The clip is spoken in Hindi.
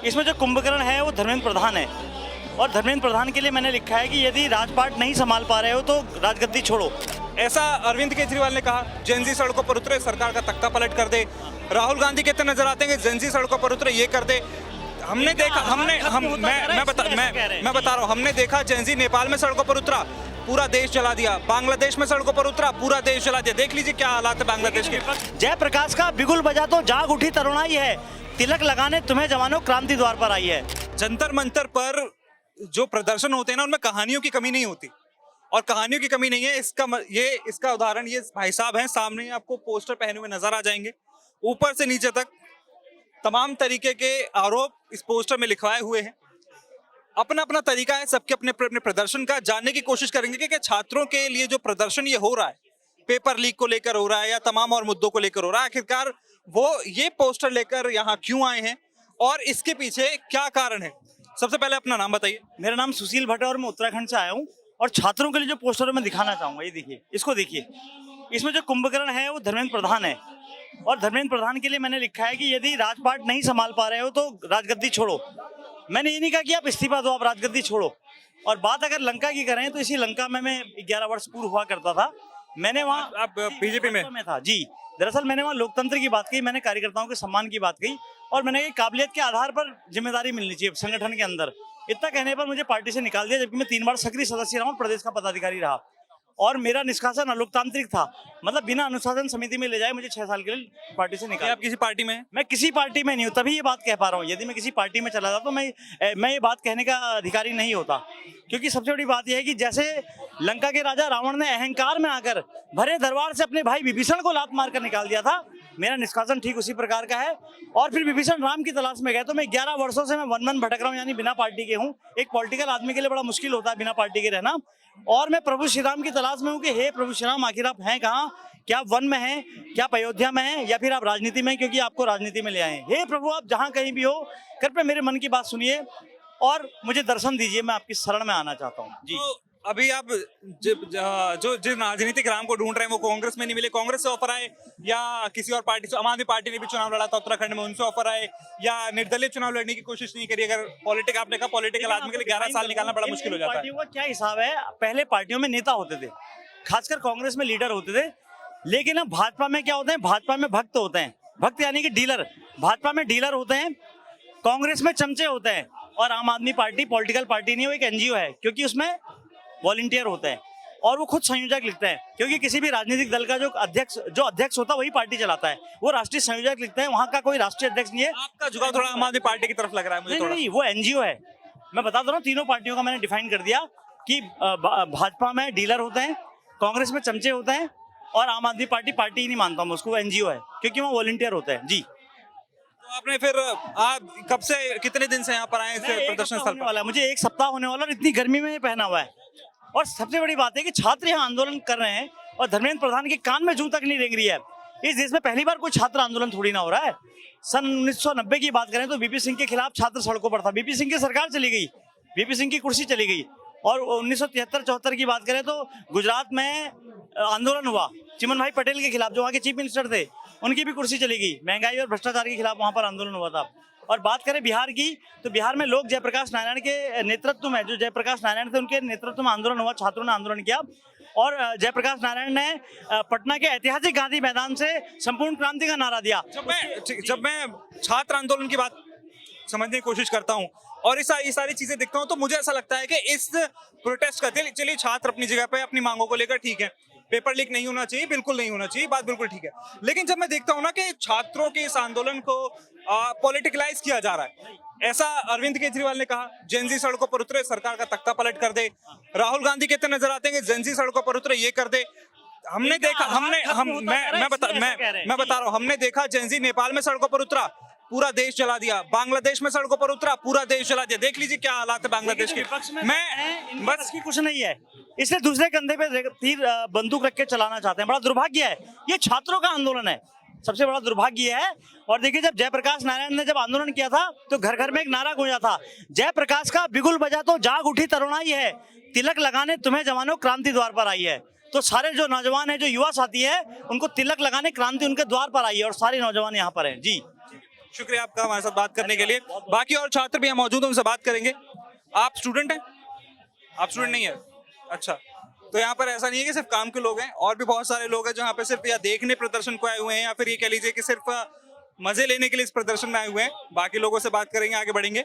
इसमें जो कुंभकर्ण है वो धर्मेंद्र प्रधान है, और धर्मेंद्र प्रधान के लिए मैंने लिखा है कि यदि राजपाट नहीं संभाल पा रहे हो तो राजगद्दी छोड़ो। ऐसा अरविंद केजरीवाल ने कहा। जेनजी सड़कों पर उतरे, सरकार का तख्ता पलट कर दे। राहुल गांधी कहते नजर आते हैं कि जेनजी सड़कों पर उतरे, ये कर दे। हमने देखा, मैं बता रहा हूँ, हमने देखा जेनजी नेपाल में सड़कों पर उतरा, पूरा देश जला दिया। बांग्लादेश में सड़कों पर उतरा, पूरा देश जला दिया। देख लीजिए क्या हालात है बांग्लादेश के। जयप्रकाश का बिगुल बजा तो जाग उठी तरुणाई है, तिलक लगाने तुम्हें जवानों क्रांति द्वार पर आई है। जंतर मंतर पर जो प्रदर्शन होते हैं ना, उनमें कहानियों की कमी नहीं होती, और कहानियों की कमी नहीं है। इसका उदाहरण ये भाई साहब हैं, सामने आपको पोस्टर पहने हुए नजर आ जाएंगे। ऊपर से नीचे तक तमाम तरीके के आरोप इस पोस्टर में लिखवाए हुए हैं। अपना अपना तरीका है सबके अपने अपने प्रदर्शन का। जानने की कोशिश करेंगे कि छात्रों के लिए जो प्रदर्शन ये हो रहा है, पेपर लीक को लेकर हो रहा है या तमाम और मुद्दों को लेकर हो रहा है, आखिरकार वो ये पोस्टर लेकर यहाँ क्यों आए हैं और इसके पीछे क्या कारण है। सबसे पहले अपना नाम बताइए। मेरा नाम सुशील भट्ट है और मैं उत्तराखंड से आया हूँ, और छात्रों के लिए जो पोस्टर मैं दिखाना चाहूंगा, ये देखिए, इसको देखिए। इसमें जो कुंभकर्ण है वो धर्मेंद्र प्रधान है, और धर्मेंद्र प्रधान के लिए मैंने लिखा है कि यदि राजपाट नहीं संभाल पा रहे हो तो राजगद्दी छोड़ो। मैंने ये नहीं कहा कि आप इस्तीफा दो, आप राजगद्दी छोड़ो। और बात अगर लंका की करें तो इसी लंका में मैं 11 वर्ष पूर्व हुआ करता था। मैंने वहाँ, आप बीजेपी में था जी। दरअसल मैंने वहाँ लोकतंत्र की बात कही, मैंने कार्यकर्ताओं के सम्मान की बात कही, और मैंने कहा काबिलियत के आधार पर जिम्मेदारी मिलनी चाहिए संगठन के अंदर। इतना कहने पर मुझे पार्टी से निकाल दिया, जबकि मैं 3 बार सक्रिय सदस्य रहा हूँ, प्रदेश का पदाधिकारी रहा, और मेरा निष्कासन अलोकतांत्रिक था। मतलब बिना अनुशासन समिति में ले जाए मुझे 6 साल के लिए पार्टी से निकाल। आप किसी पार्टी में? मैं किसी पार्टी में नहीं हूँ, तभी ये बात कह पा रहा हूँ। यदि मैं किसी पार्टी में चला जाता तो मैं ये बात कहने का अधिकारी नहीं होता। क्योंकि सबसे बड़ी बात यह है कि जैसे लंका के राजा रावण ने अहंकार में आकर भरे दरबार से अपने भाई विभीषण को लात मारकर निकाल दिया था, मेरा निष्कासन ठीक उसी प्रकार का है। और फिर विभीषण राम की तलाश में गए, तो मैं 11 वर्षों से मैं वन भटक रहा हूँ, यानी बिना पार्टी के हूँ। एक पॉलिटिकल आदमी के लिए बड़ा मुश्किल होता है बिना पार्टी के रहना। और मैं प्रभु श्री राम की तलाश में हूँ कि हे प्रभु श्री राम, आखिर आप हैं कहाँ? क्या आप वन में हैं, क्या आप अयोध्या में हैं, या फिर आप राजनीति में हैं, क्योंकि आपको राजनीति में ले आए हैं। हे प्रभु, आप जहाँ कहीं भी हो, कृपया मेरे मन की बात सुनिए और मुझे दर्शन दीजिए, मैं आपकी शरण में आना चाहता हूँ जी। तो अभी आप जो जिस राजनीतिक राम को ढूंढ रहे हैं वो कांग्रेस में नहीं मिले, कांग्रेस से ऑफर आए या किसी और पार्टी से? आम आदमी पार्टी ने भी चुनाव लड़ा था उत्तराखंड में, उनसे ऑफर आए, या निर्दलीय चुनाव लड़ने की कोशिश नहीं करी? अगर पॉलिटिक, आपने कहा पॉलिटिकल आदमी के लिए 11 साल निकालना बड़ा मुश्किल हो जाता है। पार्टियों का क्या हिसाब है? पहले पार्टियों में नेता होते थे, खासकर कांग्रेस में लीडर होते थे, लेकिन अब भाजपा में क्या होते हैं? भाजपा में भक्त होते हैं, भक्त यानी कि डीलर। भाजपा में डीलर होते हैं, कांग्रेस में चमचे होते हैं। और आम आदमी पार्टी पॉलिटिकल पार्टी नहीं, वो एक एनजीओ है, क्योंकि उसमें वॉलंटियर होते हैं और वो खुद संयोजक लिखते हैं। क्योंकि किसी भी राजनीतिक दल का जो अध्यक्ष होता है वही पार्टी चलाता है, वो राष्ट्रीय संयोजक लिखते हैं, वहाँ का कोई राष्ट्रीय अध्यक्ष नहीं है। आपका झुकाव थोड़ा आम आदमी पार्टी की तरफ लग रहा है मुझे। नहीं, वो एनजीओ है। मैं बता दो रहा हूँ, तीनों पार्टियों का मैंने डिफाइन कर दिया कि भाजपा में डीलर होते हैं, कांग्रेस में चमचे होते हैं, और आम आदमी पार्टी ही नहीं मानता हूँ उसको, वो एनजीओ है, क्योंकि वो वॉलंटियर होते हैं जी। तो आपने फिर आप कब से, कितने दिन से यहाँ पर आए प्रदर्शन स्थल पर? मुझे 1 सप्ताह होने वाला, और इतनी गर्मी में पहना हुआ है। और सबसे बड़ी बात है कि छात्र यहाँ आंदोलन कर रहे हैं और धर्मेंद्र प्रधान के कान में जूं तक नहीं रेंग रही है। इस देश में पहली बार कोई छात्र आंदोलन थोड़ी ना हो रहा है। सन 1990 की बात करें तो वीपी सिंह के खिलाफ छात्र सड़कों पर था, वीपी सिंह की सरकार चली गई, वीपी सिंह की कुर्सी चली गई। और 1973-74 की बात करें तो गुजरात में आंदोलन हुआ चिमन भाई पटेल के खिलाफ, जो वहाँ के चीफ मिनिस्टर थे, उनकी भी कुर्सी चली गई। महंगाई और भ्रष्टाचार के खिलाफ वहाँ पर आंदोलन हुआ था। और बात करें बिहार की, तो बिहार में लोग जयप्रकाश नारायण के नेतृत्व में, जो जयप्रकाश नारायण थे उनके नेतृत्व में आंदोलन हुआ, छात्रों ने आंदोलन किया। और जयप्रकाश नारायण ने पटना के ऐतिहासिक गांधी मैदान से संपूर्ण क्रांति का नारा दिया। जब मैं छात्र आंदोलन की बात समझने की कोशिश करता हूँ और ये सारी चीजें देखता हूँ, तो मुझे ऐसा लगता है कि इस प्रोटेस्ट का, चलिए छात्र अपनी जगह पे अपनी मांगों को लेकर ठीक है, पेपर लीक नहीं होना चाहिए, बिल्कुल नहीं होना चाहिए, बात बिल्कुल ठीक है। लेकिन जब मैं देखता हूँ ना कि छात्रों के इस आंदोलन को पॉलिटिकलाइज किया जा रहा है, ऐसा अरविंद केजरीवाल ने कहा। जेनजी सड़कों पर उतरे, सरकार का तख्ता पलट कर दे। राहुल गांधी कहते नजर आते हैं कि जेनजी सड़कों पर उतरे, ये कर दे। हमने देखा, मैं बता रहा हूँ, हमने देखा जेनजी नेपाल में सड़कों पर उतरा, पूरा देश जला दिया। बांग्लादेश में सड़कों पर उतरा, पूरा देश जला दिया। देख लीजिए क्या हालात है बांग्लादेश के। मैं बस की कुछ नहीं है, इसलिए दूसरे कंधे पे तीर बंदूक रख के चलाना चाहते हैं। बड़ा दुर्भाग्य है, ये छात्रों का आंदोलन है, सबसे बड़ा दुर्भाग्य है। और देखिए, जब जयप्रकाश नारायण ने जब आंदोलन किया था तो घर घर में एक नारा गूंजा था, जयप्रकाश का बिगुल बजा तो जाग उठी तरुणाई है, तिलक लगाने तुम्हें जवानों क्रांति द्वार पर आई है। तो सारे जो नौजवान है, जो युवा साथी है, उनको तिलक लगाने क्रांति उनके द्वार पर आई है, और सारे नौजवान यहाँ पर हैं जी। शुक्रिया आपका हमारे साथ बात करने के लिए। बाकी और छात्र भी यहाँ मौजूद हैं, उनसे बात करेंगे। आप स्टूडेंट हैं? आप स्टूडेंट नहीं है? अच्छा, तो यहाँ पर ऐसा नहीं है कि सिर्फ काम के लोग हैं, और भी बहुत सारे लोग हैं जो यहाँ पे सिर्फ या देखने प्रदर्शन को आए हुए हैं, या फिर ये कह लीजिए कि सिर्फ मजे लेने के लिए इस प्रदर्शन में आए हुए हैं। बाकी लोगों से बात करेंगे, आगे बढ़ेंगे।